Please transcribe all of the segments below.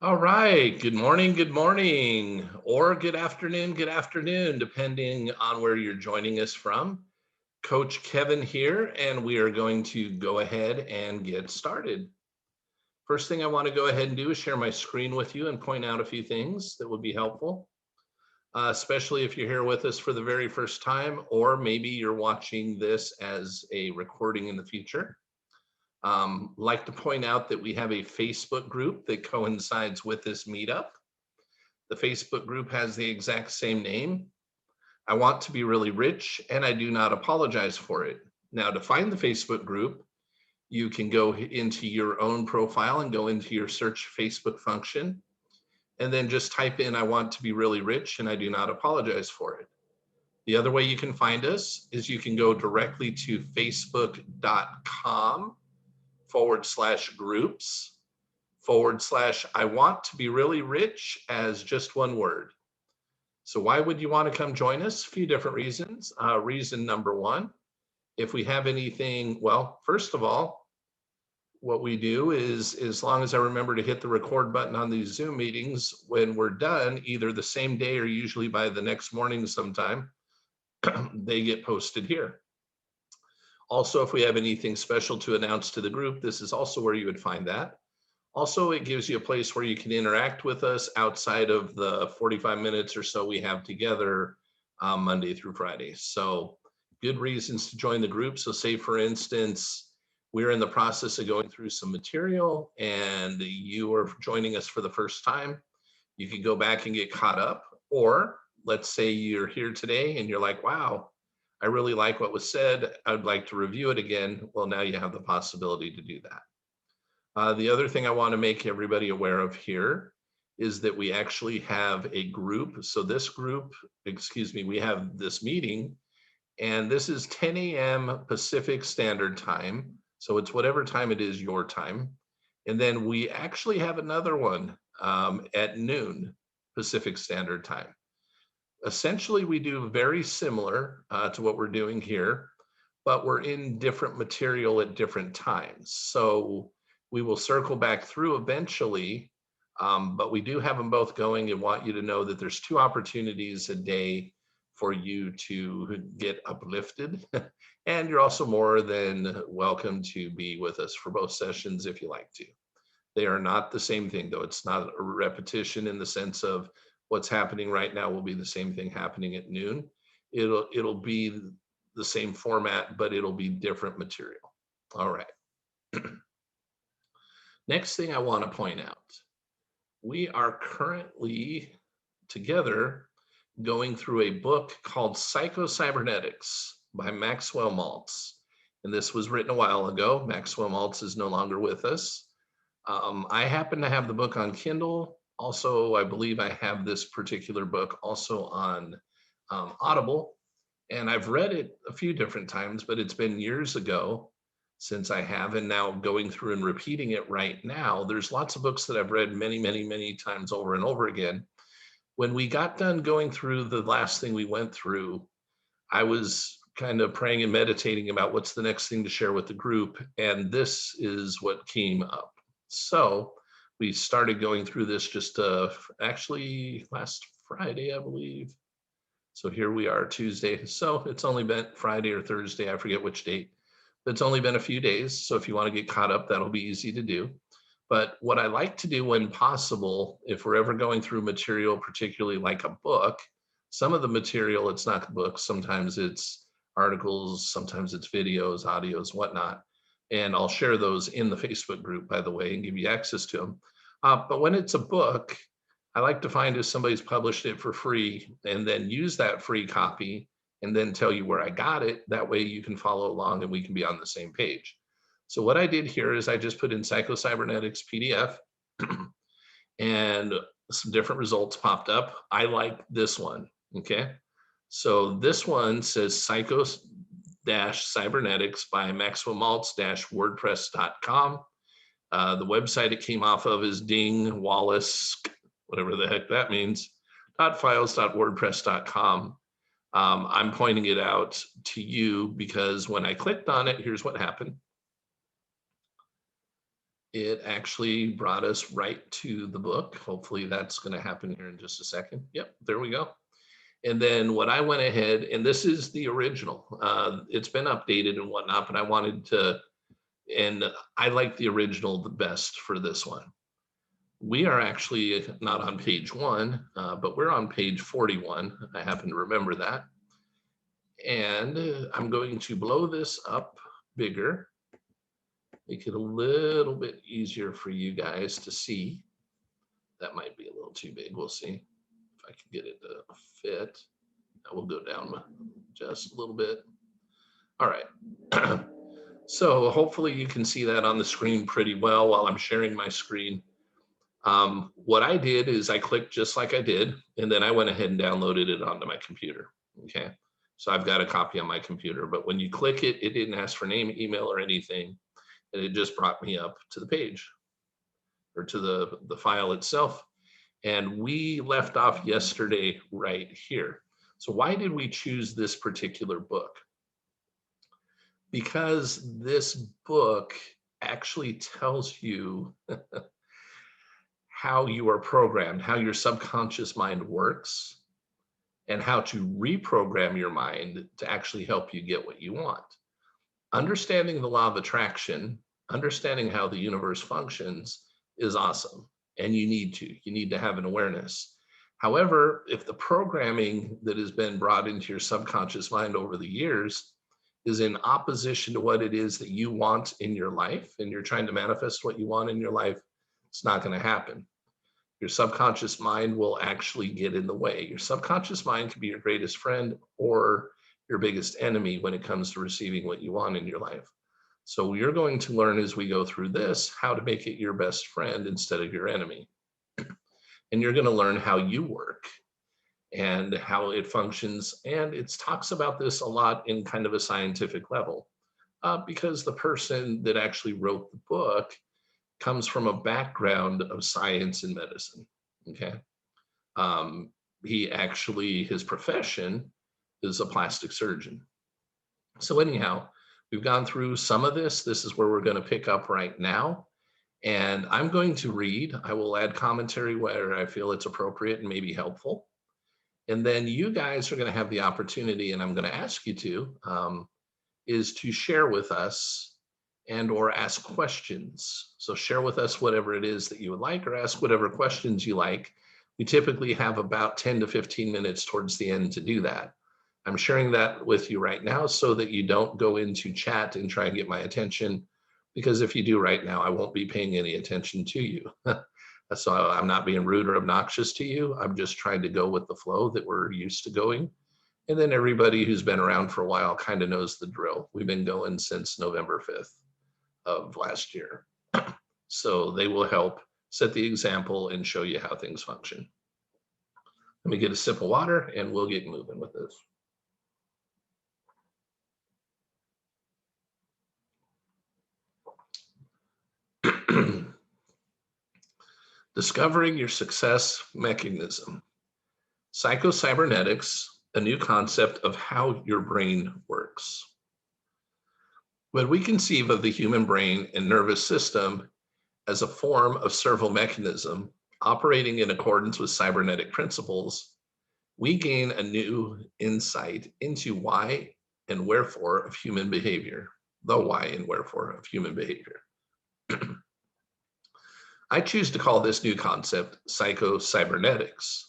All right. good morning, or good afternoon, depending on where you're joining us from. Coach Kevin here, and we are going to go ahead and get started. First thing I want to go ahead and do is share my screen with you and point out a few things that would be helpful, especially if you're here with us for the very first time, or maybe you're watching this as a recording in the future. Like to point out that we have a Facebook group that coincides with this meetup. The Facebook group has the exact same name. I want to be really rich and I do not apologize for it. Now, to find the Facebook group, you can go into your own profile and go into your search Facebook function and then just type in, I want to be really rich and I do not apologize for it. The other way you can find us is you can go directly to facebook.com/groups/ I want to be really rich as just one word. So why would you want to come join us? A few different reasons. Reason number one, if we have anything, well, first of all, what we do is as long as I remember to hit the record button on these Zoom meetings, when we're done, either the same day or usually by the next morning sometime, they get posted here. Also, if we have anything special to announce to the group, this is also where you would find that. Also, it gives you a place where you can interact with us outside of the 45 minutes or so we have together Monday through Friday. So good reasons to join the group. So say, for instance, we're in the process of going through some material and you are joining us for the first time. You can go back and get caught up. Or let's say you're here today and you're like, wow, I really like what was said. I'd like to review it again. Well, now you have the possibility to do that. The other thing I want to make everybody aware of here is that we actually have a group. So this group, excuse me, we have this meeting, and this is 10 a.m. Pacific Standard Time. So it's whatever time it is your time. And then we actually have another one at noon Pacific Standard Time. Essentially, we do very similar to what we're doing here, but we're in different material at different times. So we will circle back through eventually, but we do have them both going and want you to know that there's two opportunities a day for you to get uplifted. And you're also more than welcome to be with us for both sessions if you like to. They are not the same thing, though. It's not a repetition in the sense of what's happening right now will be the same thing happening at noon. It'll be the same format, but it'll be different material. All right. Next thing I want to point out, we are currently together going through a book called Psycho-Cybernetics by Maxwell Maltz. And this was written a while ago. Maxwell Maltz is no longer with us. I happen to have the book on Kindle. Also, I believe I have this particular book also on Audible. And I've read it a few different times, but it's been years ago since I have. And now going through and repeating it right now, there's lots of books that I've read many, many, many times over and over again. When we got done going through the last thing we went through, I was kind of praying and meditating about what's the next thing to share with the group. And this is what came up. So we started going through this just actually last Friday, I believe. So here we are, Tuesday. So it's only been Friday or Thursday, I forget which date. But it's only been a few days. So if you want to get caught up, that'll be easy to do. But what I like to do when possible, if we're ever going through material, particularly like a book, some of the material, it's not books, sometimes it's articles, sometimes it's videos, audios, whatnot. And I'll share those in the Facebook group, by the way, and give you access to them. But when it's a book, I like to find if somebody's published it for free and then use that free copy and then tell you where I got it. That way you can follow along and we can be on the same page. So what I did here is I just put in Psycho-Cybernetics PDF and some different results popped up. I like this one, okay? So this one says Psycho-Cybernetics by Maxwell Maltz-WordPress.com. The website it came off of is Ding Wallace, whatever the heck that means, .files.wordpress.com. I'm pointing it out to you because when I clicked on it, here's what happened. it actually brought us right to the book. Hopefully that's going to happen here in just a second. Yep, there we go. And then what I went ahead, and this is the original. It's been updated and whatnot, but I wanted to, and I like the original the best for this one. We are actually not on page 1, but we're on page 41. I happen to remember that. And I'm going to blow this up bigger, make it a little bit easier for you guys to see. That might be a little too big. We'll see if I can get it to fit. I will go down just a little bit. All right. So hopefully you can see that on the screen pretty well while I'm sharing my screen. What I did is I clicked just like I did, and then I went ahead and downloaded it onto my computer. Okay. So I've got a copy on my computer, but when you click it, it didn't ask for name, email, or anything. And it just brought me up to the page or to the file itself. And we left off yesterday right here. So why did we choose this particular book? Because this book actually tells you how you are programmed, how your subconscious mind works, and how to reprogram your mind to actually help you get what you want. Understanding the law of attraction, understanding how the universe functions is awesome. And you need to have an awareness. However, if the programming that has been brought into your subconscious mind over the years is in opposition to what it is that you want in your life, and you're trying to manifest what you want in your life, it's not going to happen. Your subconscious mind will actually get in the way. Your subconscious mind can be your greatest friend or your biggest enemy when it comes to receiving what you want in your life. So you're going to learn as we go through this how to make it your best friend instead of your enemy. And you're going to learn how you work and how it functions. And it talks about this a lot in kind of a scientific level, because the person that actually wrote the book comes from a background of science and medicine. Okay. His profession is a plastic surgeon. So anyhow, we've gone through some of this. This is where we're going to pick up right now. And I'm going to read. I will add commentary where I feel it's appropriate and maybe helpful. And then you guys are going to have the opportunity, and I'm going to ask you to, is to share with us and or ask questions. So share with us whatever it is that you would like, or ask whatever questions you like. We typically have about 10 to 15 minutes towards the end to do that. I'm sharing that with you right now so that you don't go into chat and try and get my attention, because if you do right now, I won't be paying any attention to you. So I'm not being rude or obnoxious to you. I'm just trying to go with the flow that we're used to going. And then everybody who's been around for a while kind of knows the drill. We've been going since November 5th of last year. So they will help set the example and show you how things function. Let me get a sip of water and we'll get moving with this. Discovering your success mechanism. Psychocybernetics, a new concept of how your brain works. When we conceive of the human brain and nervous system as a form of servo mechanism operating in accordance with cybernetic principles, we gain a new insight into why and wherefore of human behavior, the why and wherefore of human behavior. I choose to call this new concept psychocybernetics,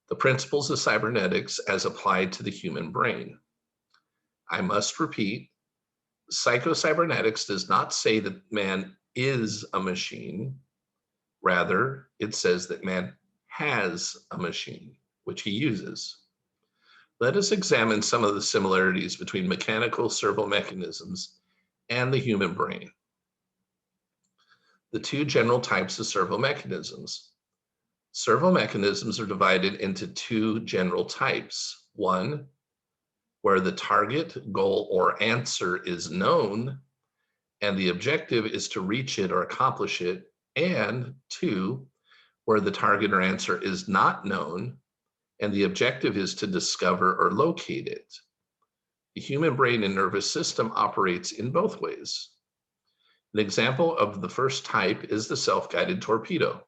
the principles of cybernetics as applied to the human brain. I must repeat, psychocybernetics does not say that man is a machine. Rather, it says that man has a machine, which he uses. Let us examine some of the similarities between mechanical servo mechanisms and the human brain. The two general types of servo mechanisms. Servo mechanisms are divided into two general types. One, where the target, goal, or answer is known, and the objective is to reach it or accomplish it. And two, where the target or answer is not known, and the objective is to discover or locate it. The human brain and nervous system operates in both ways. An example of the first type is the self-guided torpedo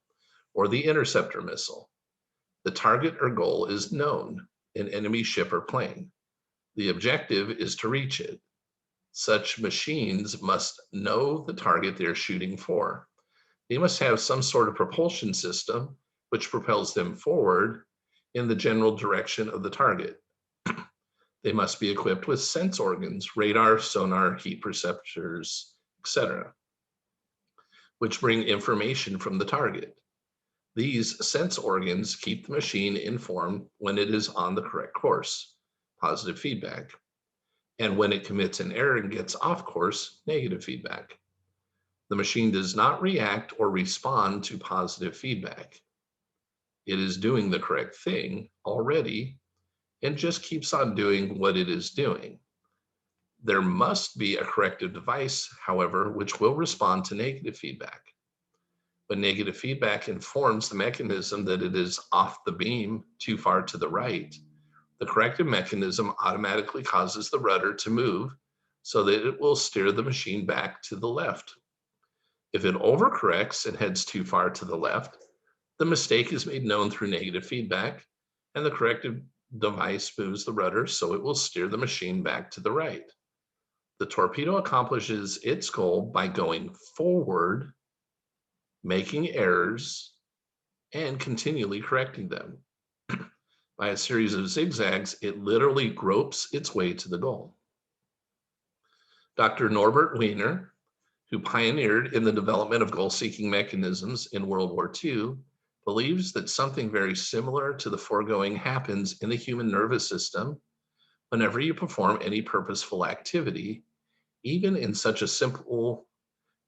or the interceptor missile. The target or goal is known, an enemy ship or plane. The objective is to reach it. Such machines must know the target they're shooting for. They must have some sort of propulsion system which propels them forward in the general direction of the target. They must be equipped with sense organs, radar, sonar, heat perceptors, etc., which bring information from the target. These sense organs keep the machine informed when it is on the correct course, positive feedback, and when it commits an error and gets off course, negative feedback. The machine does not react or respond to positive feedback. It is doing the correct thing already and just keeps on doing what it is doing. There must be a corrective device, however, which will respond to negative feedback. But negative feedback informs the mechanism that it is off the beam too far to the right. The corrective mechanism automatically causes the rudder to move so that it will steer the machine back to the left. If it overcorrects and heads too far to the left, the mistake is made known through negative feedback, and the corrective device moves the rudder so it will steer the machine back to the right. The torpedo accomplishes its goal by going forward, making errors, and continually correcting them. By a series of zigzags, it literally gropes its way to the goal. Dr. Norbert Wiener, who pioneered in the development of goal-seeking mechanisms in World War II, believes that something very similar to the foregoing happens in the human nervous system whenever you perform any purposeful activity, even in such a simple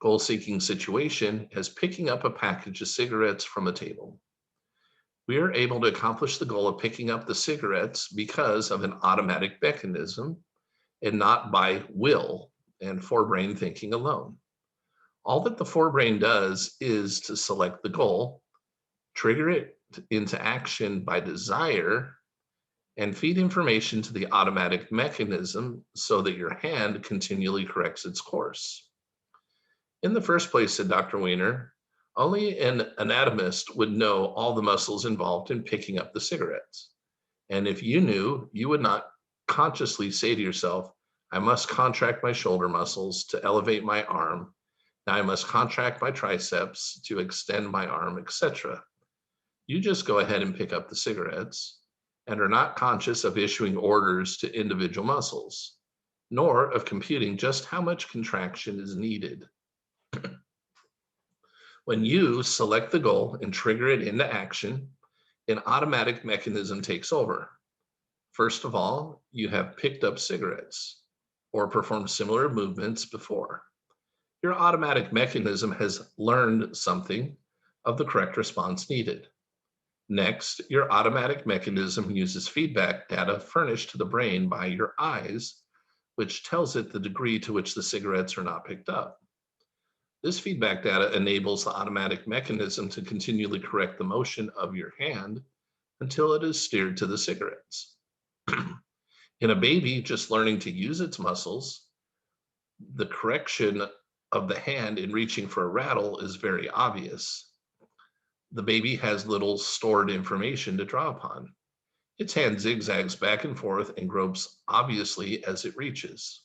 goal-seeking situation as picking up a package of cigarettes from a table. We are able to accomplish the goal of picking up the cigarettes because of an automatic mechanism and not by will and forebrain thinking alone. All that the forebrain does is to select the goal, trigger it into action by desire, and feed information to the automatic mechanism so that your hand continually corrects its course. In the first place, said Dr. Wiener, only an anatomist would know all the muscles involved in picking up the cigarettes. And if you knew, you would not consciously say to yourself, I must contract my shoulder muscles to elevate my arm. Now I must contract my triceps to extend my arm, etc. You just go ahead and pick up the cigarettes and are not conscious of issuing orders to individual muscles, nor of computing just how much contraction is needed. When you select the goal and trigger it into action, an automatic mechanism takes over. First of all, you have picked up cigarettes or performed similar movements before. Your automatic mechanism has learned something of the correct response needed. Next, your automatic mechanism uses feedback data furnished to the brain by your eyes, which tells it the degree to which the cigarettes are not picked up. This feedback data enables the automatic mechanism to continually correct the motion of your hand until it is steered to the cigarettes. In a baby just learning to use its muscles, the correction of the hand in reaching for a rattle is very obvious. The baby has little stored information to draw upon. Its hand zigzags back and forth and gropes obviously as it reaches.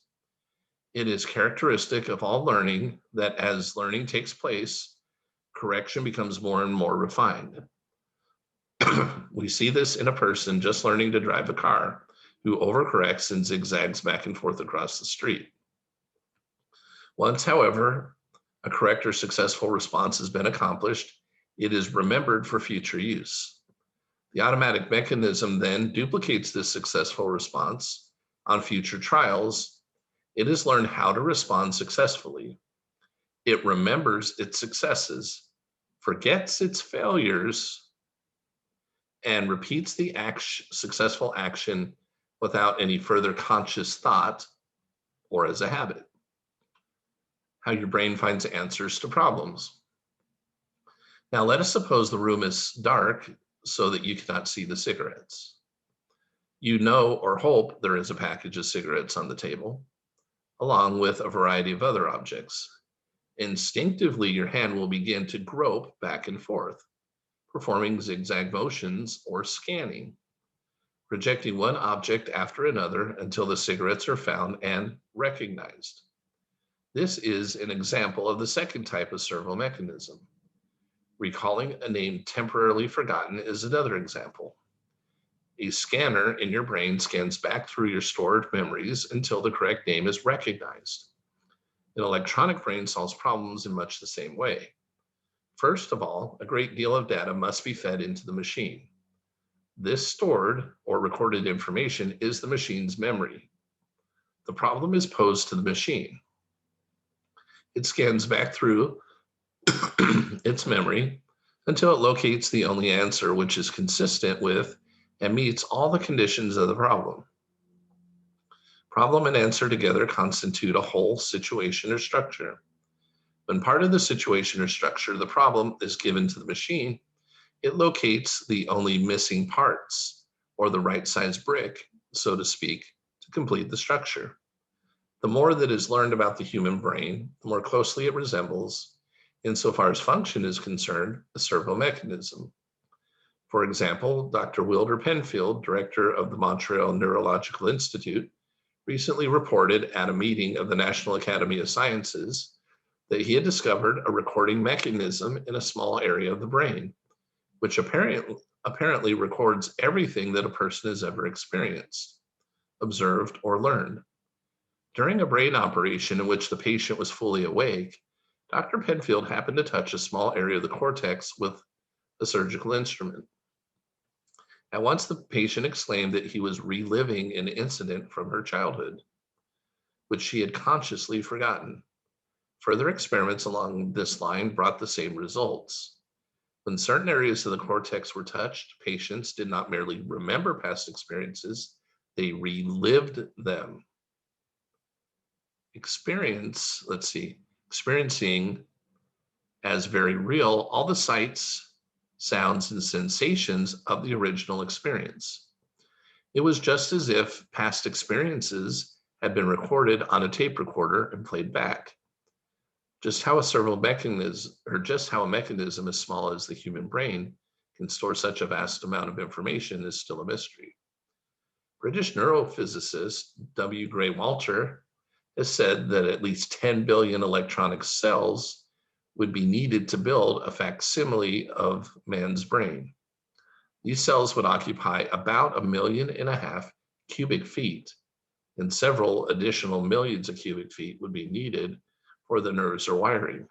It is characteristic of all learning that as learning takes place, correction becomes more and more refined. We see this in a person just learning to drive a car who overcorrects and zigzags back and forth across the street. Once, however, a correct or successful response has been accomplished, it is remembered for future use. The automatic mechanism then duplicates this successful response on future trials. It has learned how to respond successfully. It remembers its successes, forgets its failures, and repeats the successful action without any further conscious thought or as a habit. How your brain finds answers to problems. Now let us suppose the room is dark so that you cannot see the cigarettes. You know or hope there is a package of cigarettes on the table, along with a variety of other objects. Instinctively, your hand will begin to grope back and forth, performing zigzag motions or scanning, projecting one object after another until the cigarettes are found and recognized. This is an example of the second type of servo mechanism. Recalling a name temporarily forgotten is another example. A scanner in your brain scans back through your stored memories until the correct name is recognized. An electronic brain solves problems in much the same way. First of all, a great deal of data must be fed into the machine. This stored or recorded information is the machine's memory. The problem is posed to the machine. It scans back through its memory until it locates the only answer which is consistent with and meets all the conditions of the problem. Problem and answer together constitute a whole, situation, or structure. When part of the situation or structure, the problem, is given to the machine, it locates the only missing parts, or the right size brick, so to speak, to complete the structure. The more that is learned about the human brain, the more closely it resembles, insofar as function is concerned, a servo mechanism. For example, Dr. Wilder Penfield, director of the Montreal Neurological Institute, recently reported at a meeting of the National Academy of Sciences that he had discovered a recording mechanism in a small area of the brain, which apparently records everything that a person has ever experienced, observed, or learned. During a brain operation in which the patient was fully awake, Dr. Penfield happened to touch a small area of the cortex with a surgical instrument. At once, the patient exclaimed that he was reliving an incident from her childhood, which she had consciously forgotten. Further experiments along this line brought the same results. When certain areas of the cortex were touched, patients did not merely remember past experiences, they relived them. Experiencing as very real all the sights, sounds, and sensations of the original experience. It was just as if past experiences had been recorded on a tape recorder and played back. Just how a mechanism as small as the human brain can store such a vast amount of information is still a mystery. British neurophysicist W. Gray Walter has said that at least 10 billion electronic cells would be needed to build a facsimile of man's brain. These cells would occupy about 1.5 million cubic feet, and several additional millions of cubic feet would be needed for the nerves or wiring.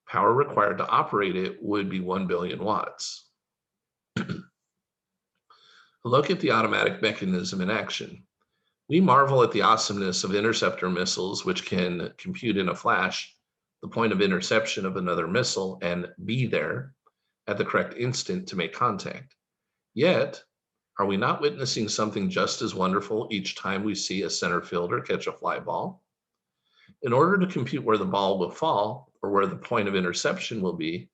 Power required to operate it would be 1 billion watts. Look at the automatic mechanism in action. We marvel at the awesomeness of interceptor missiles, which can compute in a flash the point of interception of another missile and be there at the correct instant to make contact. Yet, are we not witnessing something just as wonderful each time we see a center fielder catch a fly ball? In order to compute where the ball will fall or where the point of interception will be,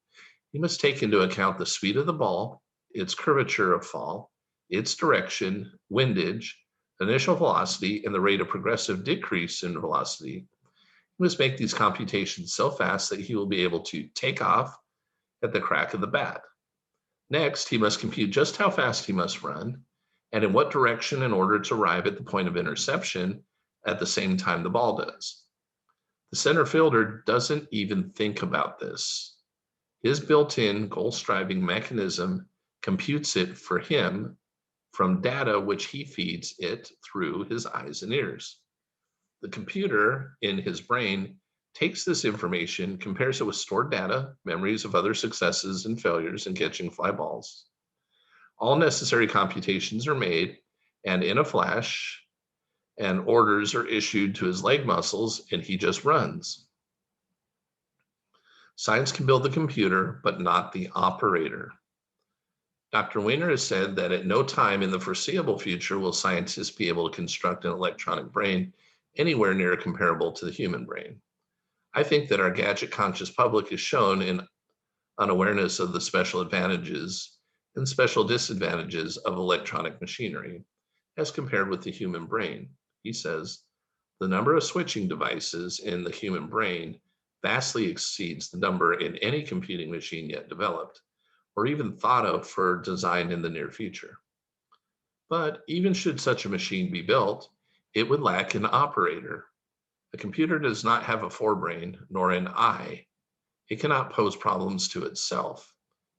you must take into account the speed of the ball, its curvature of fall, its direction, windage, initial velocity, and the rate of progressive decrease in velocity. He must make these computations so fast that he will be able to take off at the crack of the bat. Next, he must compute just how fast he must run and in what direction in order to arrive at the point of interception at the same time the ball does. The center fielder doesn't even think about this. His built-in goal-striving mechanism computes it for him from data which he feeds it through his eyes and ears. The computer in his brain takes this information, compares it with stored data, memories of other successes and failures in catching fly balls. All necessary computations are made, and in a flash, and orders are issued to his leg muscles, and he just runs. Science can build the computer, but not the operator. Dr. Weiner has said that at no time in the foreseeable future will scientists be able to construct an electronic brain anywhere near comparable to the human brain. I think that our gadget-conscious public is shown in unawareness of the special advantages and special disadvantages of electronic machinery as compared with the human brain. He says, the number of switching devices in the human brain vastly exceeds the number in any computing machine yet developed, or even thought of for design in the near future. But even should such a machine be built, it would lack an operator. A computer does not have a forebrain nor an eye. It cannot pose problems to itself.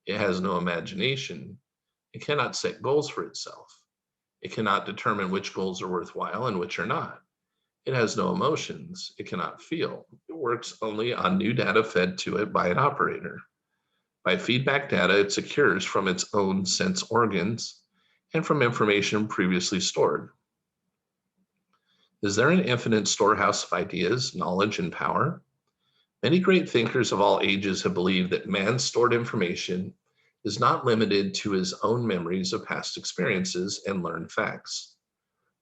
It has no imagination. It cannot set goals for itself. It cannot determine which goals are worthwhile and which are not. It has no emotions. It cannot feel. It works only on new data fed to it by an operator. By feedback data, it secures from its own sense organs and from information previously stored. Is there an infinite storehouse of ideas, knowledge, and power? Many great thinkers of all ages have believed that man's stored information is not limited to his own memories of past experiences and learned facts.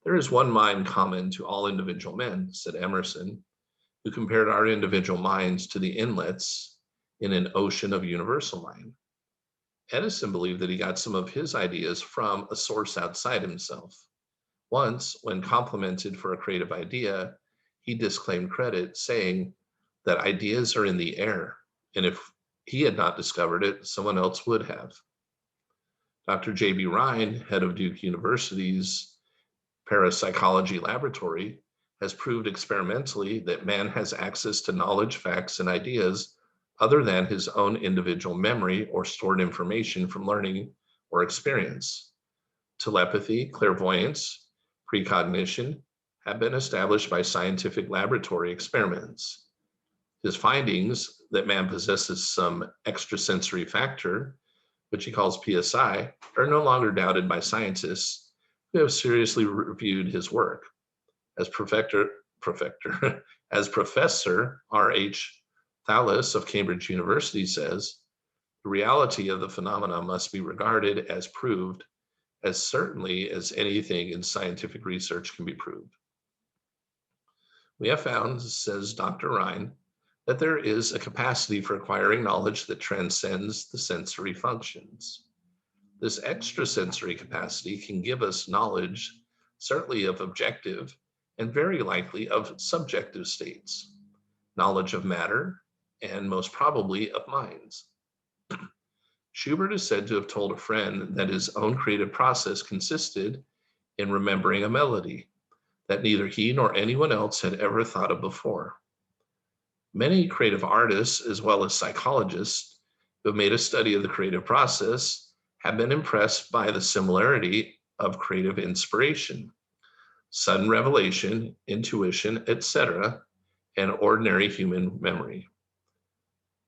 There is one mind common to all individual men, said Emerson, who compared our individual minds to the inlets in an ocean of universal mind. Edison believed that he got some of his ideas from a source outside himself. Once, when complimented for a creative idea, he disclaimed credit, saying that ideas are in the air, and if he had not discovered it, someone else would have. Dr. J.B. Rhine, head of Duke University's Parapsychology Laboratory, has proved experimentally that man has access to knowledge, facts, and ideas other than his own individual memory or stored information from learning or experience. Telepathy, clairvoyance, precognition have been established by scientific laboratory experiments. His findings that man possesses some extrasensory factor, which he calls PSI, are no longer doubted by scientists who have seriously reviewed his work. As Professor R.H. Thallis of Cambridge University says, the reality of the phenomena must be regarded as proved as certainly as anything in scientific research can be proved. We have found, says Dr. Rhine, that there is a capacity for acquiring knowledge that transcends the sensory functions. This extrasensory capacity can give us knowledge, certainly of objective and very likely of subjective states, knowledge of matter, and most probably of minds. Schubert is said to have told a friend that his own creative process consisted in remembering a melody that neither he nor anyone else had ever thought of before. Many creative artists, as well as psychologists, who have made a study of the creative process, have been impressed by the similarity of creative inspiration, sudden revelation, intuition, etc., and ordinary human memory.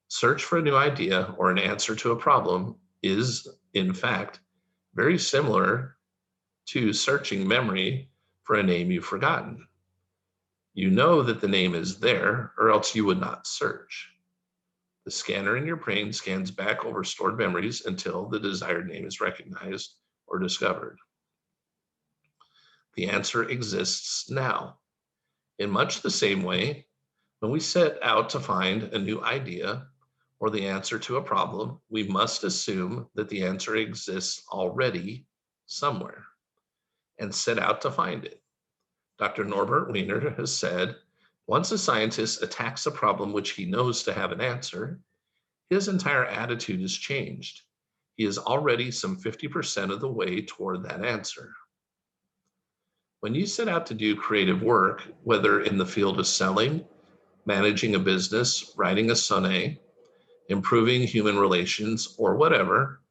Search for a new idea or an answer to a problem is, in fact, very similar to searching memory for a name you've forgotten. You know that the name is there, or else you would not search. The scanner in your brain scans back over stored memories until the desired name is recognized or discovered. The answer exists now. In much the same way, when we set out to find a new idea or the answer to a problem, we must assume that the answer exists already somewhere and set out to find it. Dr. Norbert Wiener has said, once a scientist attacks a problem which he knows to have an answer, his entire attitude is changed. He is already some 50% of the way toward that answer. When you set out to do creative work, whether in the field of selling, managing a business, writing a sonnet, improving human relations, or whatever,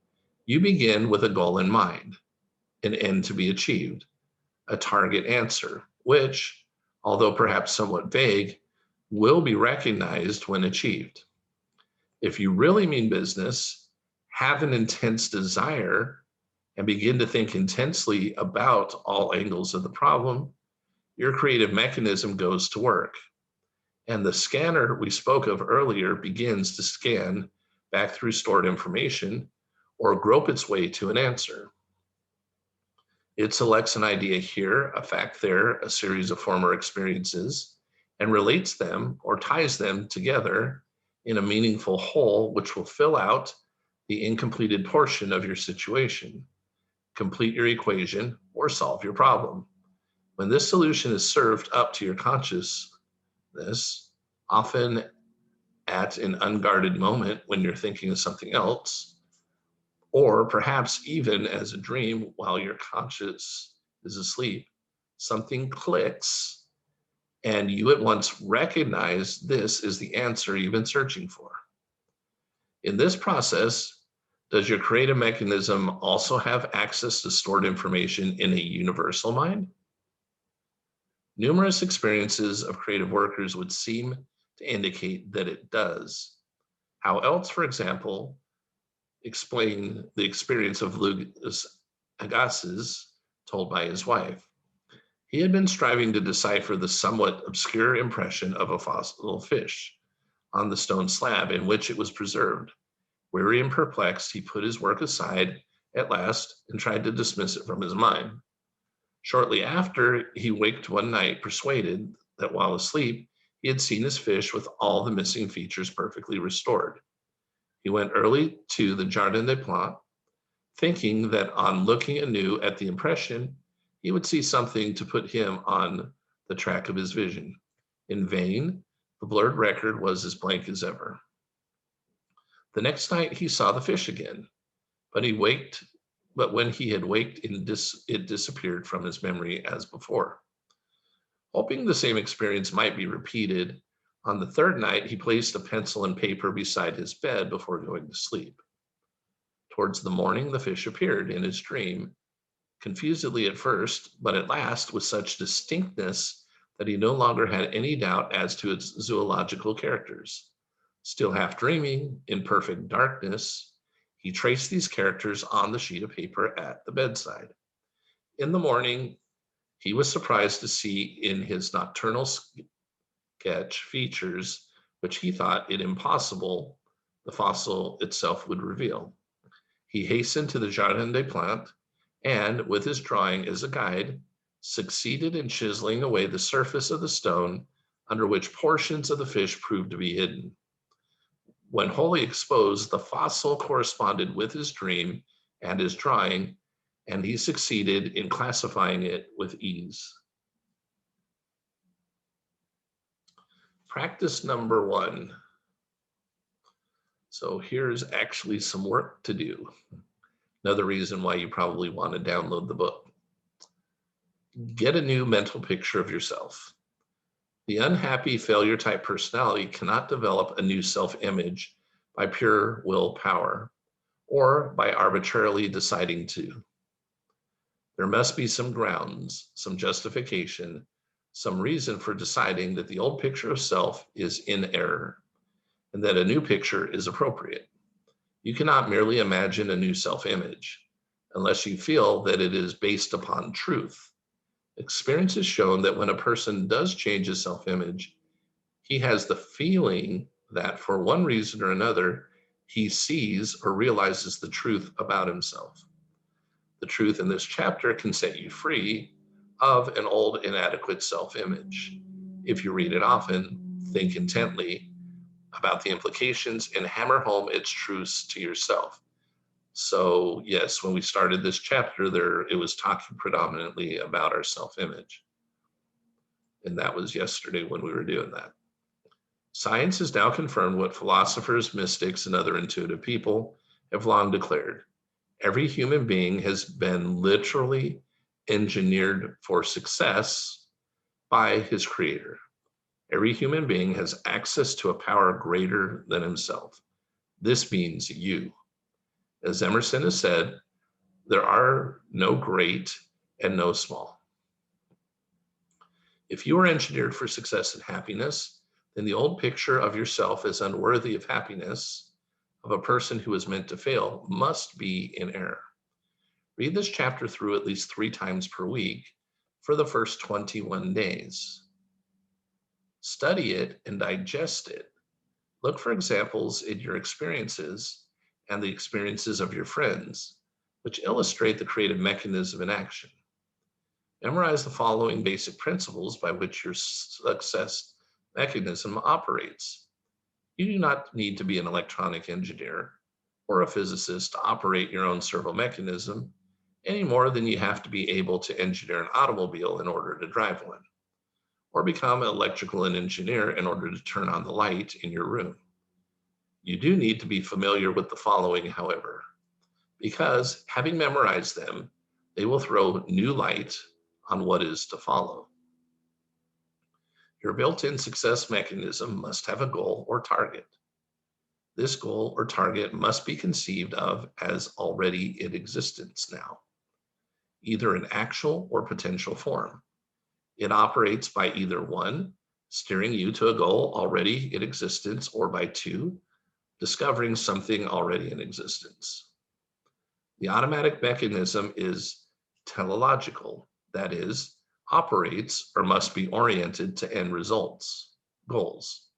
you begin with a goal in mind, an end to be achieved, a target answer, which, although perhaps somewhat vague, will be recognized when achieved. If you really mean business, have an intense desire, and begin to think intensely about all angles of the problem, your creative mechanism goes to work. And the scanner we spoke of earlier begins to scan back through stored information or grope its way to an answer. It selects an idea here, a fact there, a series of former experiences, and relates them or ties them together in a meaningful whole, which will fill out the incompleted portion of your situation, complete your equation, or solve your problem. When this solution is served up to your consciousness, often at an unguarded moment when you're thinking of something else, or perhaps even as a dream while your conscious is asleep, something clicks and you at once recognize this is the answer you've been searching for. In this process, does your creative mechanism also have access to stored information in a universal mind? Numerous experiences of creative workers would seem to indicate that it does. How else, for example, explain the experience of Lucas Agassiz told by his wife? He had been striving to decipher the somewhat obscure impression of a fossil fish on the stone slab in which it was preserved. Weary and perplexed, he put his work aside at last and tried to dismiss it from his mind. Shortly after, he waked one night persuaded that while asleep, he had seen his fish with all the missing features perfectly restored. He went early to the Jardin des Plantes, thinking that on looking anew at the impression, he would see something to put him on the track of his vision. In vain, the blurred record was as blank as ever. The next night he saw the fish again, but when he had waked, it disappeared from his memory as before. Hoping the same experience might be repeated, on the third night he placed a pencil and paper beside his bed before going to sleep. Towards the morning, the fish appeared in his dream, confusedly at first, but at last with such distinctness that he no longer had any doubt as to its zoological characters. Still half dreaming, in perfect darkness, he traced these characters on the sheet of paper at the bedside. In the morning, he was surprised to see in his nocturnal sketch features which he thought it impossible the fossil itself would reveal. He hastened to the Jardin des Plantes and, with his drawing as a guide, succeeded in chiseling away the surface of the stone under which portions of the fish proved to be hidden. When wholly exposed, the fossil corresponded with his dream and his drawing, and he succeeded in classifying it with ease. Practice number 1. So here's actually some work to do. Another reason why you probably want to download the book. Get a new mental picture of yourself. The unhappy failure type personality cannot develop a new self-image by pure willpower or by arbitrarily deciding to. There must be some grounds, some justification, some reason for deciding that the old picture of self is in error and that a new picture is appropriate. You cannot merely imagine a new self-image unless you feel that it is based upon truth. Experience has shown that when a person does change his self-image, he has the feeling that for one reason or another, he sees or realizes the truth about himself. The truth in this chapter can set you free of an old inadequate self-image. If you read it often, think intently about the implications and hammer home its truths to yourself. So yes, when we started this chapter, it was talking predominantly about our self-image. And that was yesterday when we were doing that. Science has now confirmed what philosophers, mystics, and other intuitive people have long declared. Every human being has been literally engineered for success by his creator. Every human being has access to a power greater than himself. This means you. As Emerson has said, there are no great and no small. If you are engineered for success and happiness, then the old picture of yourself as unworthy of happiness, of a person who is meant to fail, must be in error. Read this chapter through at least 3 times per week for the first 21 days. Study it and digest it. Look for examples in your experiences and the experiences of your friends, which illustrate the creative mechanism in action. Memorize the following basic principles by which your success mechanism operates. You do not need to be an electronic engineer or a physicist to operate your own servo mechanism any more than you have to be able to engineer an automobile in order to drive one, or become an electrical engineer in order to turn on the light in your room. You do need to be familiar with the following, however, because having memorized them, they will throw new light on what is to follow. Your built-in success mechanism must have a goal or target. This goal or target must be conceived of as already in existence now, either in actual or potential form. It operates by either 1, steering you to a goal already in existence, or by 2, discovering something already in existence. The automatic mechanism is teleological, that is, operates or must be oriented to end results, goals.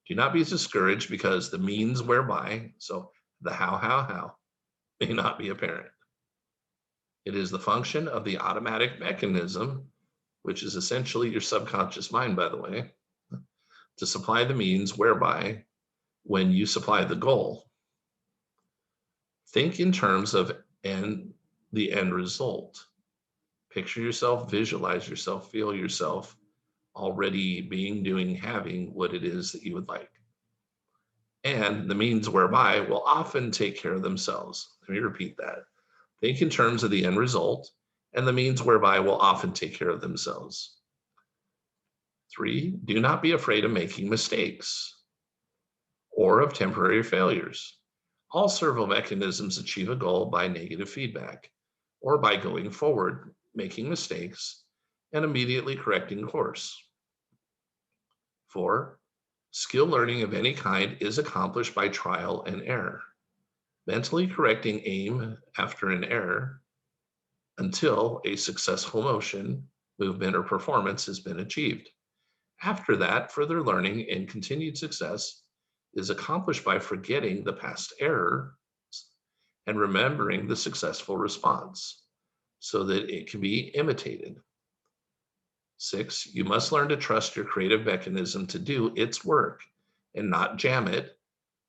Do not be discouraged because the means whereby, so the how, may not be apparent. It is the function of the automatic mechanism, which is essentially your subconscious mind, by the way, to supply the means whereby when you supply the goal. Think in terms of the end result. Picture yourself, visualize yourself, feel yourself already being, doing, having what it is that you would like. And the means whereby will often take care of themselves. Let me repeat that. Think in terms of the end result, and the means whereby will often take care of themselves. 3, do not be afraid of making mistakes or of temporary failures. All servo mechanisms achieve a goal by negative feedback or by going forward, making mistakes, and immediately correcting course. 4, skill learning of any kind is accomplished by trial and error, mentally correcting aim after an error until a successful motion, movement, or performance has been achieved. After that, further learning and continued success is accomplished by forgetting the past error and remembering the successful response so that it can be imitated. 6, you must learn to trust your creative mechanism to do its work and not jam it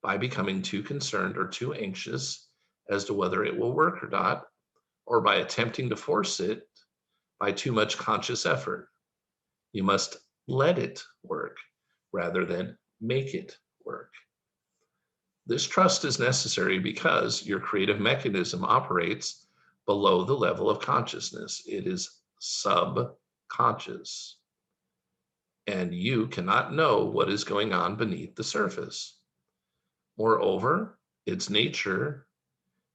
by becoming too concerned or too anxious as to whether it will work or not, or by attempting to force it by too much conscious effort. You must let it work rather than make it work. This trust is necessary because your creative mechanism operates below the level of consciousness. It is subconscious, and you cannot know what is going on beneath the surface. Moreover, its nature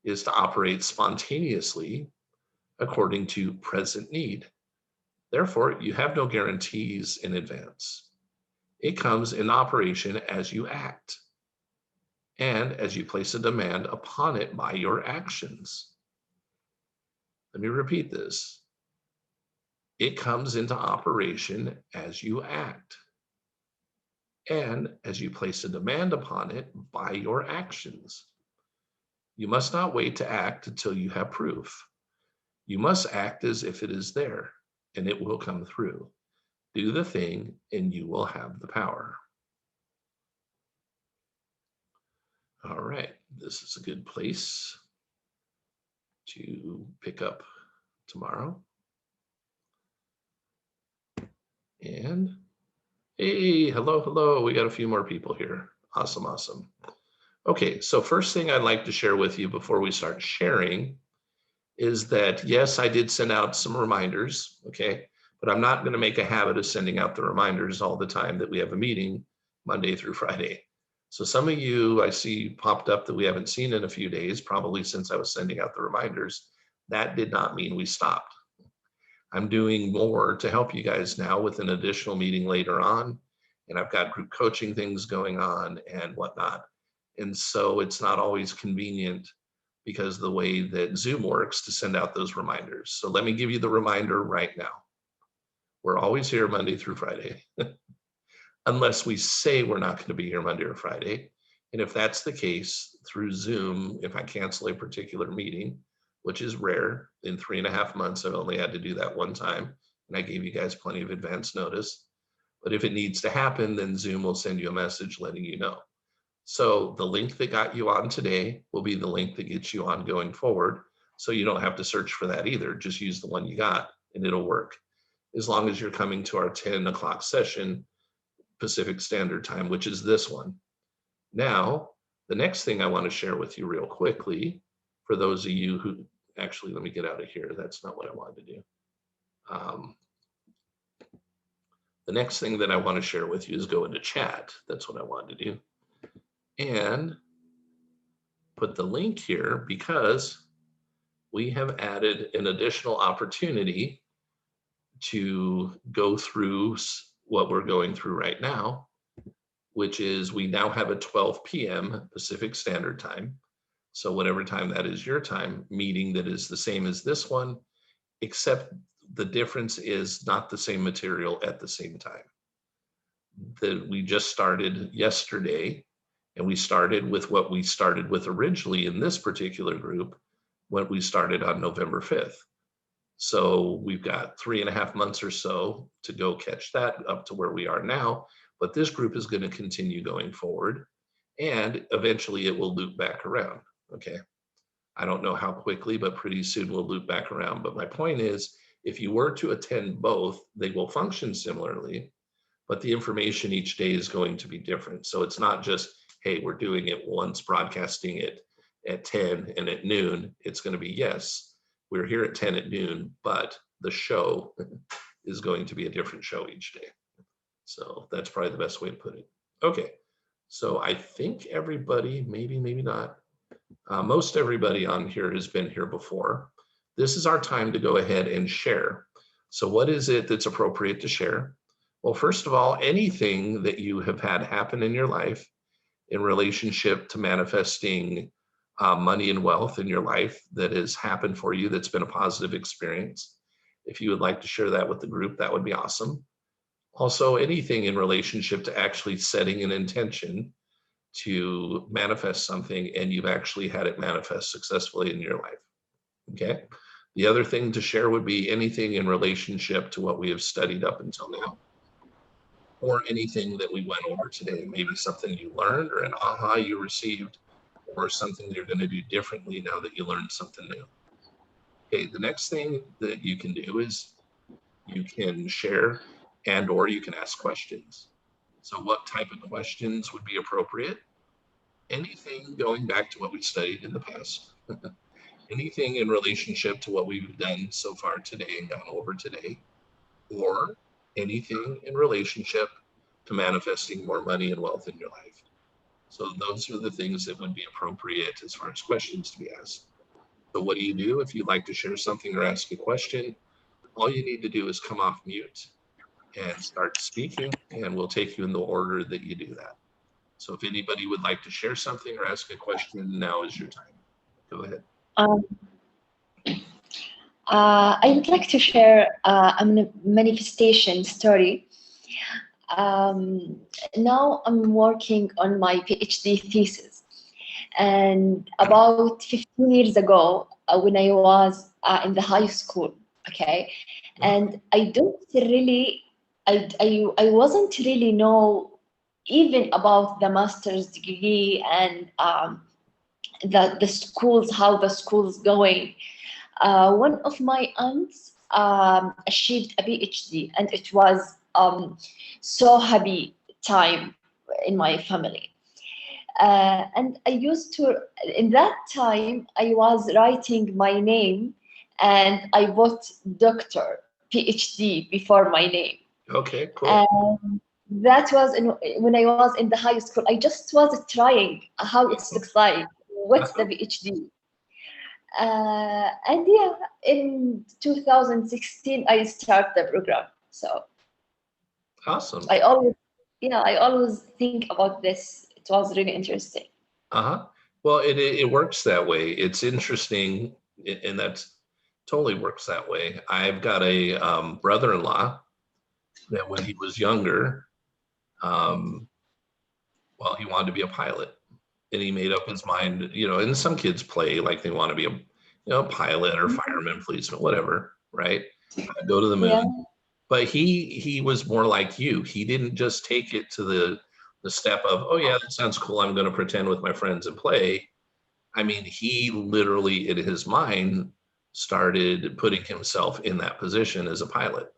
is to operate spontaneously according to present need. Therefore, you have no guarantees in advance. It comes in operation as you act and as you place a demand upon it by your actions. Let me repeat this. It comes into operation as you act and as you place a demand upon it by your actions. You must not wait to act until you have proof. You must act as if it is there, and it will come through. Do the thing, and you will have the power. All right, this is a good place to pick up tomorrow. And hey, hello. We got a few more people here. Awesome. Okay, so first thing I'd like to share with you before we start sharing is that, yes, I did send out some reminders, okay? But I'm not going to make a habit of sending out the reminders all the time that we have a meeting Monday through Friday. So some of you I see popped up that we haven't seen in a few days, probably since I was sending out the reminders. That did not mean we stopped. I'm doing more to help you guys now with an additional meeting later on. And I've got group coaching things going on and whatnot. And so it's not always convenient because of the way that Zoom works to send out those reminders. So let me give you the reminder right now. We're always here Monday through Friday, unless we say we're not going to be here Monday or Friday. And if that's the case, through Zoom, if I cancel a particular meeting, which is rare, in 3.5 months, I've only had to do that one time, and I gave you guys plenty of advance notice. But if it needs to happen, then Zoom will send you a message letting you know. So the link that got you on today will be the link that gets you on going forward. So you don't have to search for that either. Just use the one you got and it'll work. As long as you're coming to our 10 o'clock session, Pacific Standard Time, which is this one. Now, The next thing I want to share with you real quickly, for those of you who, actually, let me get out of here. That's not what I wanted to do. The next thing that I want to share with you is go into chat. That's what I wanted to do. And put the link here because we have added an additional opportunity to go through what we're going through right now, which is we now have a 12 p.m. Pacific Standard Time. So whatever time that is your time, meeting that is the same as this one, except the difference is not the same material at the same time. That we just started yesterday, and we started with what we started with originally in this particular group when we started on November 5th. So we've got 3.5 months or so to go catch that up to where we are now. But this group is going to continue going forward, and eventually it will loop back around. Okay. I don't know how quickly, but pretty soon we'll loop back around. But my point is, if you were to attend both, they will function similarly, but the information each day is going to be different. So it's not just, hey, we're doing it once, broadcasting it at 10 and at noon. It's going to be, yes, we're here at 10 at noon, but the show is going to be a different show each day. So that's probably the best way to put it. Okay, so I think everybody, maybe not, most everybody on here has been here before. This is our time to go ahead and share. So what is it that's appropriate to share? Well, first of all, anything that you have had happen in your life in relationship to manifesting money and wealth in your life that has happened for you, that's been a positive experience. If you would like to share that with the group, that would be awesome. Also, anything in relationship to actually setting an intention to manifest something and you've actually had it manifest successfully in your life. Okay. The other thing to share would be anything in relationship to what we have studied up until now, or anything that we went over today. Maybe something you learned or an aha you received, or something you're going to do differently now that you learned something new. Okay, the next thing that you can do is you can share and or you can ask questions. So what type of questions would be appropriate? Anything going back to what we studied in the past. Anything in relationship to what we've done so far today and gone over today, or anything in relationship to manifesting more money and wealth in your life. So those are the things that would be appropriate as far as questions to be asked. So what do you do if you'd like to share something or ask a question? All you need to do is come off mute and start speaking, and we'll take you in the order that you do that. So if anybody would like to share something or ask a question, now is your time. Go ahead. I would like to share a manifestation story. Now I'm working on my PhD thesis, and about 15 years ago, when I was in the high school, okay, and I wasn't really know even about the master's degree and the schools, how the school's going. One of my aunts achieved a PhD, and it was so happy time in my family. And I used to, in that time, I was writing my name, and I put Doctor PhD before my name. Okay, cool. That was when I was in the high school. I just was trying how it looks like. What's the PhD? And yeah, in 2016, I started the program. So awesome. I always think about this. It was really interesting. Well, it works that way. It's interesting, and that's totally works that way. I've got a brother-in-law that when he was younger, well, he wanted to be a pilot, and he made up his mind, and some kids play like they want to be a pilot or fireman, policeman, whatever, right? Go to the moon. Yeah. But he was more like you. He didn't just take it to the step of, oh yeah, that sounds cool, I'm going to pretend with my friends and play. I mean, he literally in his mind started putting himself in that position as a pilot.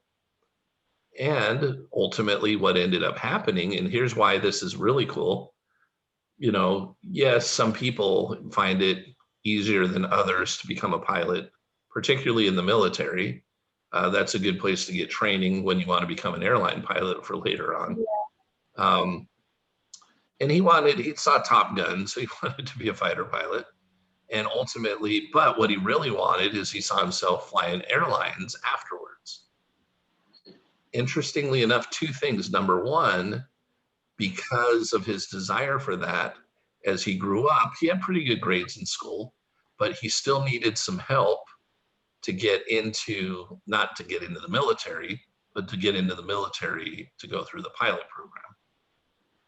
And ultimately what ended up happening, and here's why this is really cool, Yes, some people find it easier than others to become a pilot, particularly in the military. That's a good place to get training when you want to become an airline pilot for later on. Um, and he saw Top Gun, so he wanted to be a fighter pilot. And ultimately, but what he really wanted is he saw himself flying airlines afterwards. Interestingly enough, two things. Number one, because of his desire for that, as he grew up, he had pretty good grades in school, but he still needed some help to get into, not to get into the military, but to get into the military to go through the pilot program.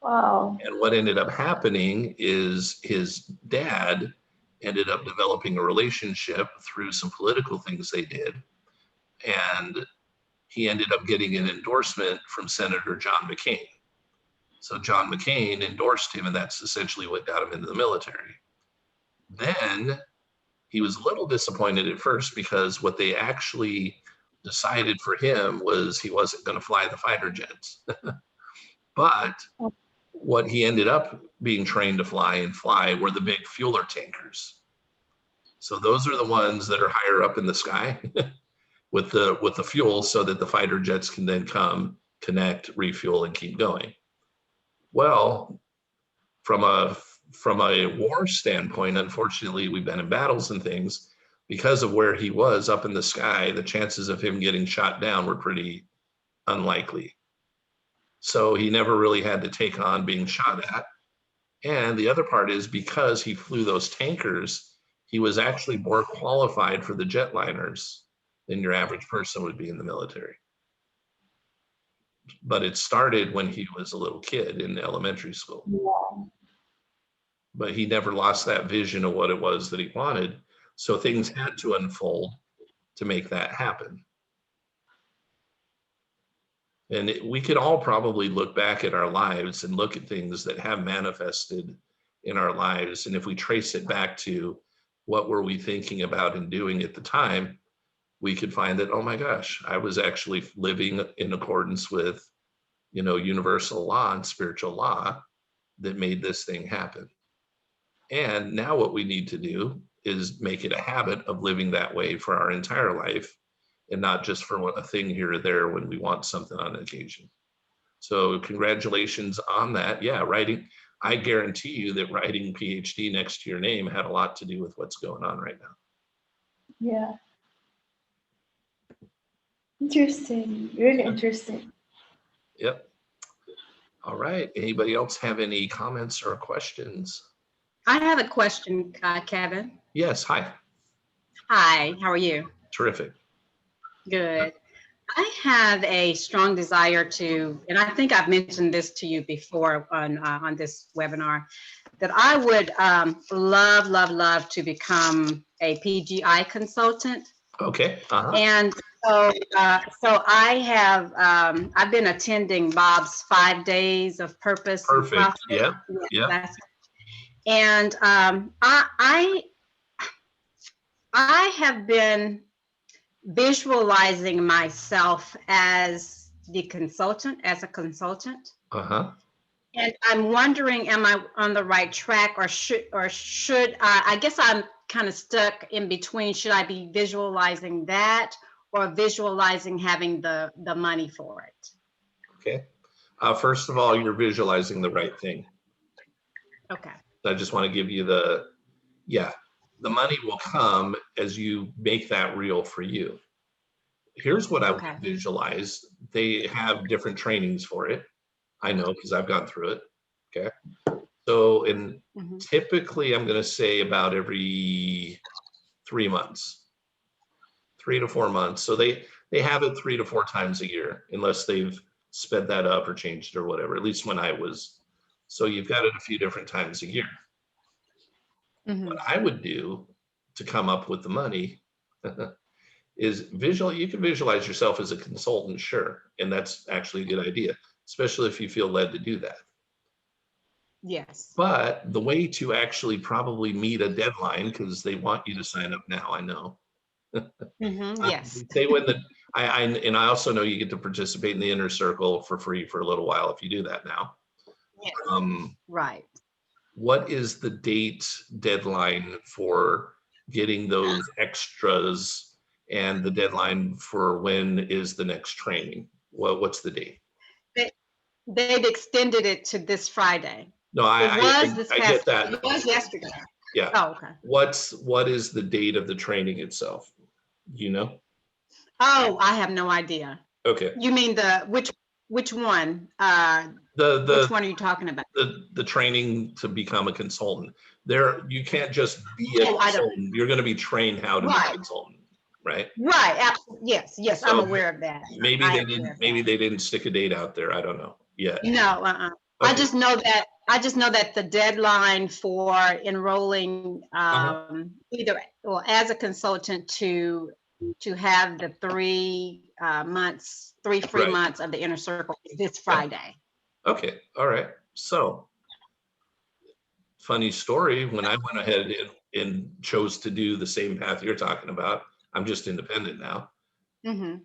Wow. And what ended up happening is his dad ended up developing a relationship through some political things they did. And he ended up getting an endorsement from Senator John McCain. So John McCain endorsed him, and that's essentially what got him into the military. Then he was a little disappointed at first because what they actually decided for him was he wasn't going to fly the fighter jets. But what he ended up being trained to fly were the big fueler tankers. So those are the ones that are higher up in the sky with the fuel, so that the fighter jets can then come, connect, refuel, and keep going. Well, from a war standpoint, unfortunately, we've been in battles and things. Because of where he was up in the sky, the chances of him getting shot down were pretty unlikely. So he never really had to take on being shot at. And the other part is, because he flew those tankers, he was actually more qualified for the jetliners than your average person would be in the military. But it started when he was a little kid in elementary school. Yeah. But he never lost that vision of what it was that he wanted. So things had to unfold to make that happen. And we could all probably look back at our lives and look at things that have manifested in our lives. And if we trace it back to what were we thinking about and doing at the time, we could find that, oh my gosh, I was actually living in accordance with, universal law and spiritual law that made this thing happen. And now what we need to do is make it a habit of living that way for our entire life, and not just for a thing here or there when we want something on occasion. So congratulations on that. Yeah, writing. I guarantee you that writing PhD next to your name had a lot to do with what's going on right now. Yeah. Interesting. Really interesting. Yep. All right. Anybody else have any comments or questions? I have a question, Kevin. Yes. Hi. Hi, how are you? Terrific. Good. I have a strong desire to, and I think I've mentioned this to you before on this webinar, that I would love to become a PGI consultant. Okay. Uh-huh. And so I have, I've been attending Bob's 5 days of purpose. Perfect. Yeah. Yeah. And I have been visualizing myself as a consultant. Uh-huh. And I'm wondering, am I on the right track, or should I guess I'm kind of stuck in between. Should I be visualizing that, or visualizing having the money for it? Okay. First of all, you're visualizing the right thing. Okay. I just want to give you the money will come as you make that real for you. Here's what I would visualize. They have different trainings for it. I know, because I've gone through it. Okay. So, typically I'm going to say about every 3 months, 3 to 4 months. So they have it 3 to 4 times a year, unless they've sped that up or changed or whatever, at least when I was. So you've got it a few different times a year. What I would do to come up with the money is you can visualize yourself as a consultant, sure. And that's actually a good idea, especially if you feel led to do that. Yes. But the way to actually probably meet a deadline, because they want you to sign up now, I know. Yes. They win and I also know you get to participate in the inner circle for free for a little while if you do that now. Yes. Right. what is the date deadline for getting those extras and the deadline for when is the next training? What's the date? They've extended it to this Friday. No, It was this I past, get that. it was yesterday. Yeah. Oh, okay. What is the date of the training itself? You know? Oh, I have no idea. Okay. You mean which one? The Which one are you talking about? the training to become a consultant. There, you can't just be a Oh, I don't- consultant. You're going to be trained how to be a Right. consultant, right? Right, absolutely. Yes, I'm So aware of that. Maybe I they am aware didn't. of Maybe that. they didn't stick a date out there. I don't know yet. No, I Okay. just know that the deadline for enrolling either or as a consultant to have the 3 months, 3 free Right. months of the inner circle is this Friday. Okay. All right. So, funny story. When I went ahead and chose to do the same path you're talking about, I'm just independent now. Mm-hmm.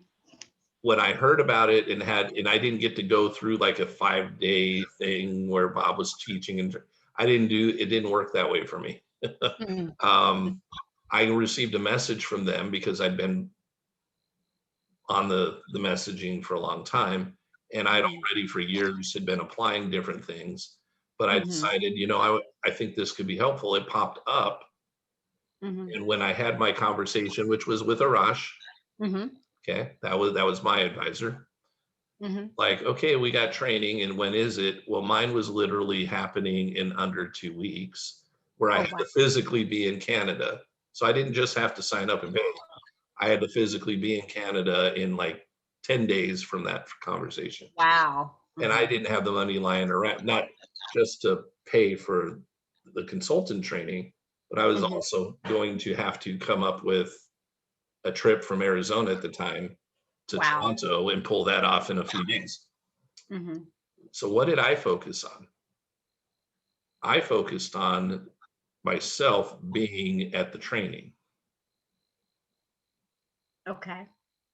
When I heard about it and I didn't get to go through like a 5-day thing where Bob was teaching, and it didn't work that way for me. Mm-hmm. I received a message from them because I'd been on the messaging for a long time, and I'd already for years had been applying different things, but I Mhm. decided, I think this could be helpful. It popped up, Mm-hmm. and when I had my conversation, which was with Arash, Mm-hmm. okay, that was my advisor. Mm-hmm. Like, okay, we got training, and when is it? Well, mine was literally happening in under 2 weeks, where I Oh, had wow. to physically be in Canada. So I didn't just have to sign up and pay. I had to physically be in Canada in like 10 days from that conversation. Wow. And I didn't have the money lying around, not just to pay for the consultant training, but I was Mhm. also going to have to come up with a trip from Arizona at the time to Wow. Toronto and pull that off in a few days. Mm-hmm. So what did I focus on? I focused on myself being at the training. Okay.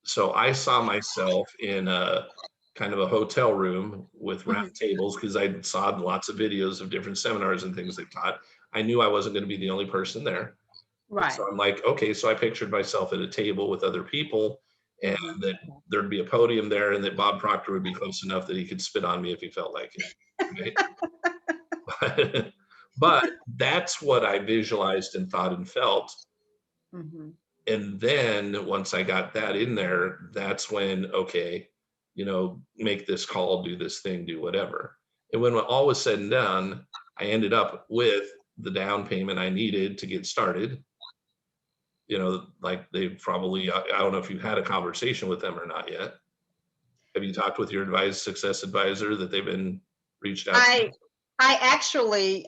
So I saw myself in a kind of a hotel room with round tables because I saw lots of videos of different seminars and things they taught. I knew I wasn't going to be the only person there. Right. So I'm like, okay, so I pictured myself at a table with other people, and Mhm. that there'd be a podium there, and that Bob Proctor would be close enough that he could spit on me if he felt like it. Right? But that's what I visualized and thought and felt. Mm-hmm. And then once I got that in there, that's when, okay, make this call, do this thing, do whatever. And when all was said and done, I ended up with the down payment I needed to get started. Like they probably, I don't know if you've had a conversation with them or not yet. Have you talked with your success advisor that they've been reached out to? I actually,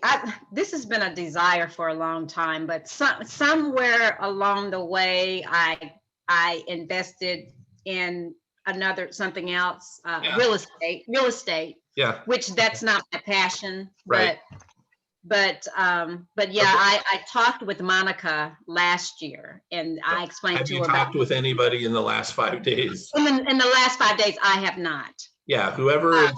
this has been a desire for a long time, but somewhere along the way, I invested in something else, Yeah. real estate, Yeah. which that's not my passion, Right. but yeah, Okay. I talked with Monica last year and I explained Have to you her about talked with anybody in the last 5 days? in the last 5 days. I have not. Yeah, whoever is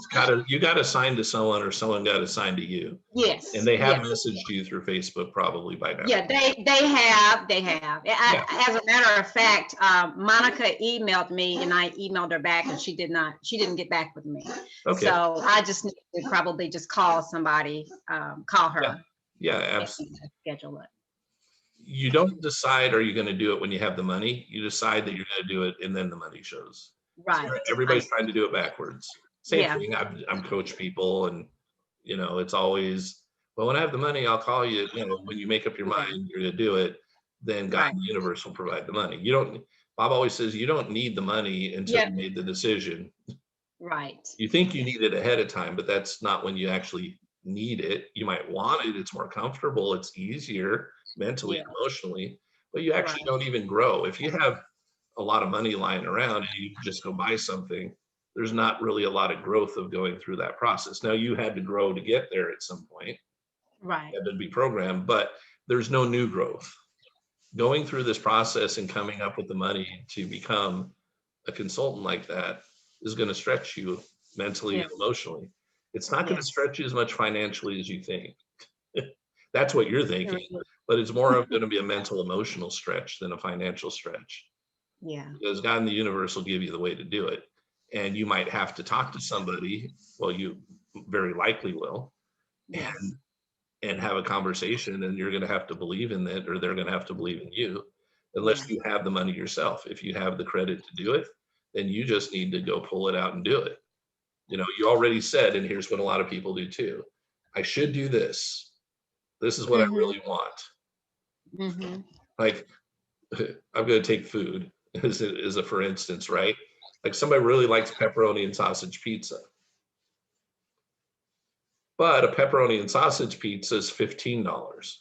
you got assigned to someone or someone got assigned to you. Yes. And they have yes. messaged you through Facebook probably by now. Yeah, they have. Yeah. As a matter of fact, Monica emailed me and I emailed her back and she didn't get back with me. Okay. So I just need to probably just call somebody, call her. Yeah, absolutely. And schedule it. You don't decide, are you going to do it when you have the money? You decide that you're going to do it and then the money shows. Right. So everybody's trying to do it backwards. Same Yeah. thing. I'm coach people and it's always, well, when I have the money, I'll call you. When you make up your mind, you're going to do it, then God Right. and the universe will provide the money. Bob always says, you don't need the money until you made the decision. Right. You think you need it ahead of time, but that's not when you actually need it. You might want it. It's more comfortable. It's easier mentally, emotionally, but you actually don't even grow. If you have a lot of money lying around and you just go buy something, there's not really a lot of growth of going through that process. Now you had to grow to get there at some point. Right. You had to be programmed, but there's no new growth. Going through this process and coming up with the money to become a consultant like that is going to stretch you mentally and emotionally. It's not going to stretch you as much financially as you think. That's what you're thinking, but it's more of going to be a mental, emotional stretch than a financial stretch. Yeah. Because God in the universe will give you the way to do it. And you might have to talk to somebody, well, you very likely will, Yes. and have a conversation, and you're going to have to believe in it, or they're going to have to believe in you, unless you have the money yourself. If you have the credit to do it, then you just need to go pull it out and do it. You know, you already said, and here's what a lot of people do too. I should do this. This is what I really want. Mm-hmm. Like, I'm going to take food as a for instance, right? Like somebody really likes pepperoni and sausage pizza. But a pepperoni and sausage pizza is $15.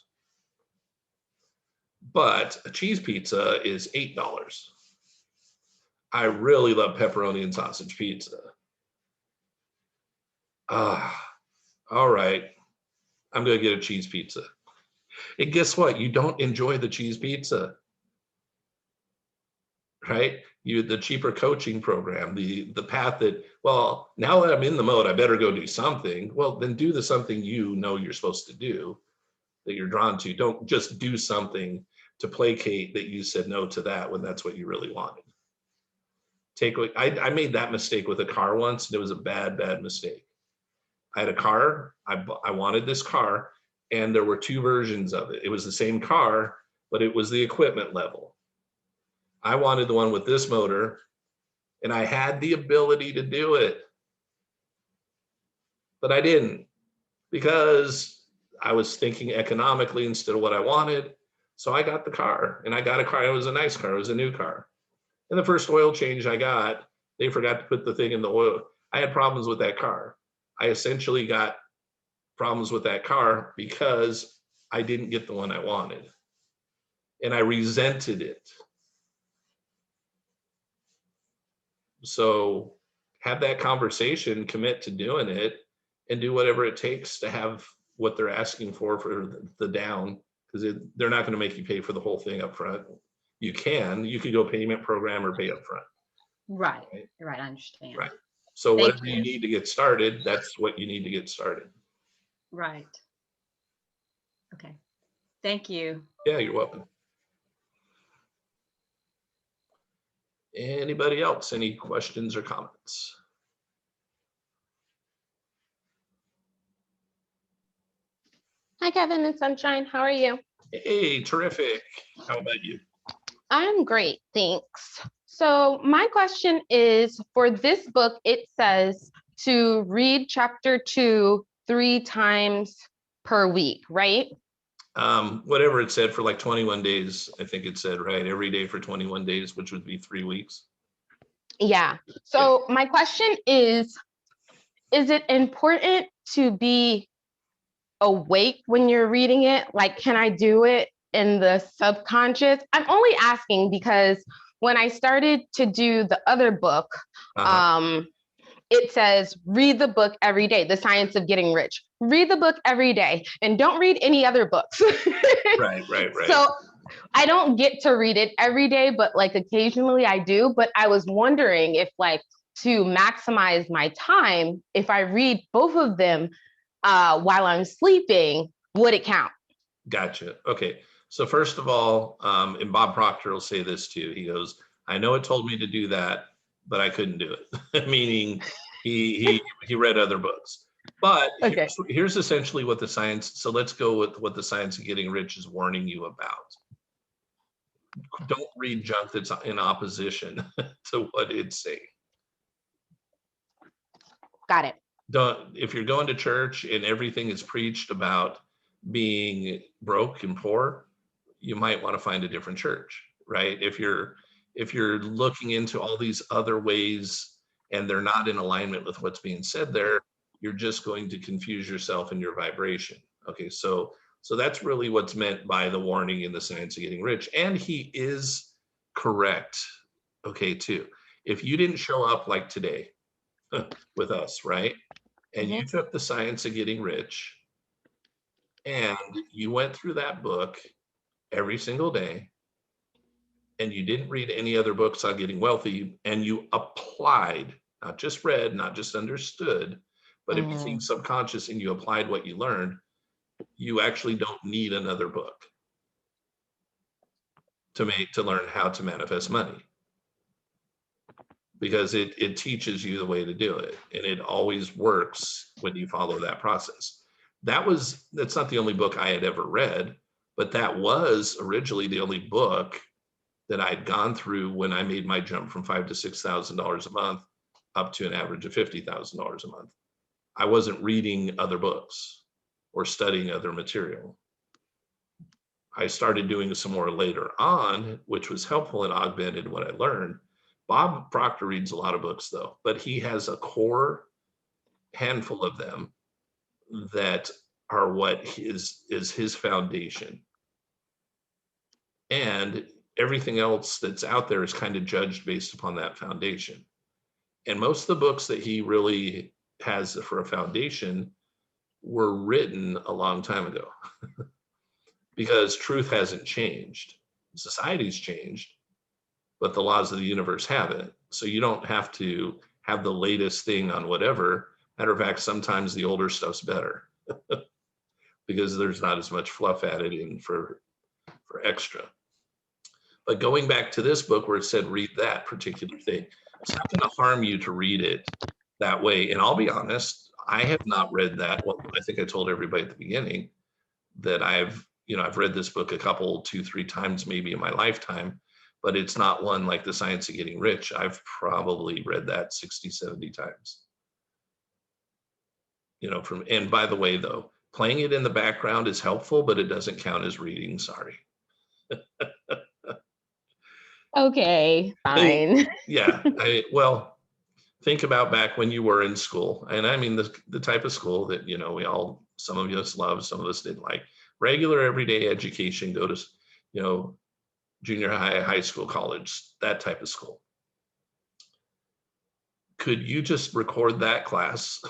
But a cheese pizza is $8. I really love pepperoni and sausage pizza. All right. I'm going to get a cheese pizza. And guess what? You don't enjoy the cheese pizza, right? The cheaper coaching program, the path that, well, now that I'm in the mode, I better go do something. Well, then do the something you know you're supposed to do, that you're drawn to. Don't just do something to placate that you said no to that when that's what you really wanted. I made that mistake with a car once, and it was a bad mistake. I had a car, I wanted this car, and there were two versions of it. It was the same car, but it was the equipment level. I wanted the one with this motor, and I had the ability to do it, but I didn't, because I was thinking economically instead of what I wanted. So I got the car, and I got a car. It was a nice car. It was a new car. And the first oil change I got, they forgot to put the thing in the oil. I had problems with that car. I essentially got problems with that car because I didn't get the one I wanted. And I resented it. So have that conversation, commit to doing it, and do whatever it takes to have what they're asking for the down, because they're not going to make you pay for the whole thing up front. You could go payment program or pay up front. Right. I understand. Right. So whatever you need to get started, that's what you need to get started. Right. Okay. Thank you. Yeah, you're welcome. Anybody else? Any questions or comments? Hi, Kevin and Sunshine. How are you? Hey, terrific. How about you? I'm great, thanks. So my question is, for this book, it says to read chapter 2 3 times per week, right? Whatever it said for like 21 days, I think it said, right? Every day for 21 days, which would be 3 weeks. Yeah. So my question is it important to be awake when you're reading it? Like, can I do it in the subconscious? I'm only asking because when I started to do the other book, it says, read the book every day, The Science of Getting Rich. Read the book every day and don't read any other books. Right. So I don't get to read it every day, but like occasionally I do. But I was wondering if, like, to maximize my time, if I read both of them while I'm sleeping, would it count? Gotcha. Okay. So first of all, and Bob Proctor will say this too. He goes, I know it told me to do that, but I couldn't do it. Meaning he read other books. But here's essentially what the science, so let's go with what the Science of Getting Rich is warning you about. Don't read junk that's in opposition to what it's saying. Got it. If you're going to church and everything is preached about being broke and poor, you might want to find a different church, right? If you're looking into all these other ways and they're not in alignment with what's being said there, you're just going to confuse yourself in your vibration. Okay, so that's really what's meant by the warning in the Science of Getting Rich. And he is correct, okay, too. If you didn't show up like today with us, right? And you took the Science of Getting Rich and you went through that book every single day, and you didn't read any other books on getting wealthy, and you applied, not just read, not just understood, but it became subconscious and you applied what you learned, you actually don't need another book to learn how to manifest money, because it teaches you the way to do it, and it always works when you follow that process. That's not the only book I had ever read, but that was originally the only book that I'd gone through when I made my jump from $5,000 to $6,000 a month up to an average of $50,000 a month. I wasn't reading other books or studying other material. I started doing some more later on, which was helpful and augmented what I learned. Bob Proctor reads a lot of books though, but he has a core handful of them that are what is his foundation. And everything else that's out there is kind of judged based upon that foundation. And most of the books that he really has for a foundation were written a long time ago because truth hasn't changed. Society's changed, but the laws of the universe haven't. So you don't have to have the latest thing on whatever. Matter of fact, sometimes the older stuff's better because there's not as much fluff added in for extra. But going back to this book where it said read that particular thing, it's not going to harm you to read it that way. And I'll be honest, I have not read that. Well, I think I told everybody at the beginning that I've read this book a couple, 2-3 times maybe in my lifetime, but it's not one like The Science of Getting Rich. I've probably read that 60, 70 times. And by the way, though, playing it in the background is helpful, but it doesn't count as reading, sorry. Okay, fine. Yeah, well, think about back when you were in school, and I mean the type of school that some of us love, some of us didn't like. Regular everyday education, go to junior high, high school, college, that type of school. Could you just record that class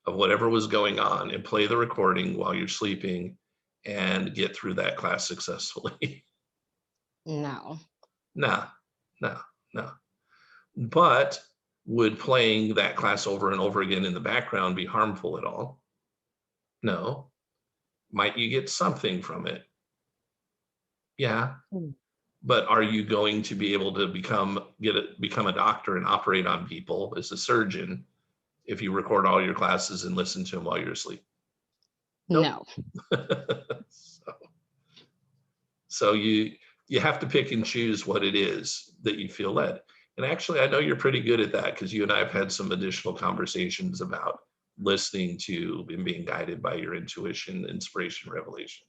of whatever was going on and play the recording while you're sleeping and get through that class successfully? No. No. But would playing that class over and over again in the background be harmful at all? No. Might you get something from it? Yeah. But are you going to be able to become a doctor and operate on people as a surgeon if you record all your classes and listen to them while you're asleep? Nope. No. So you have to pick and choose what it is that you feel led. And actually, I know you're pretty good at that because you and I have had some additional conversations about listening to and being guided by your intuition, inspiration, revelation.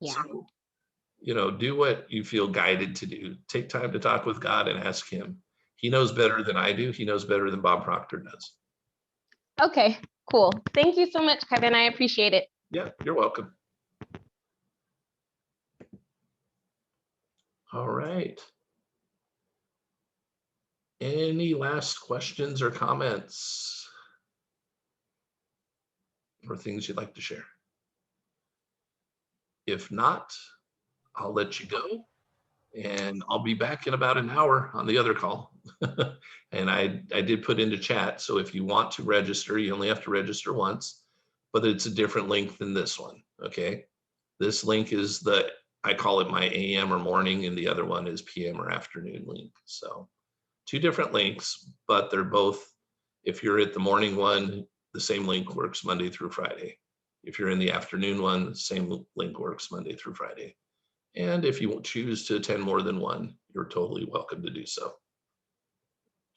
Yeah. So, do what you feel guided to do. Take time to talk with God and ask him. He knows better than I do. He knows better than Bob Proctor does. Okay, cool. Thank you so much, Kevin. I appreciate it. Yeah, you're welcome. All right. Any last questions or comments or things you'd like to share? If not, I'll let you go, and I'll be back in about an hour on the other call. And I did put into chat, so if you want to register, you only have to register once, but it's a different link than this one, okay? This link is I call it my AM or morning, and the other one is PM or afternoon link. So 2 different links, but they're both, if you're at the morning one, the same link works Monday through Friday. If you're in the afternoon one, the same link works Monday through Friday. And if you choose to attend more than one, you're totally welcome to do so.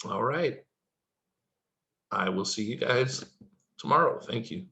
All right. I will see you guys tomorrow. Thank you.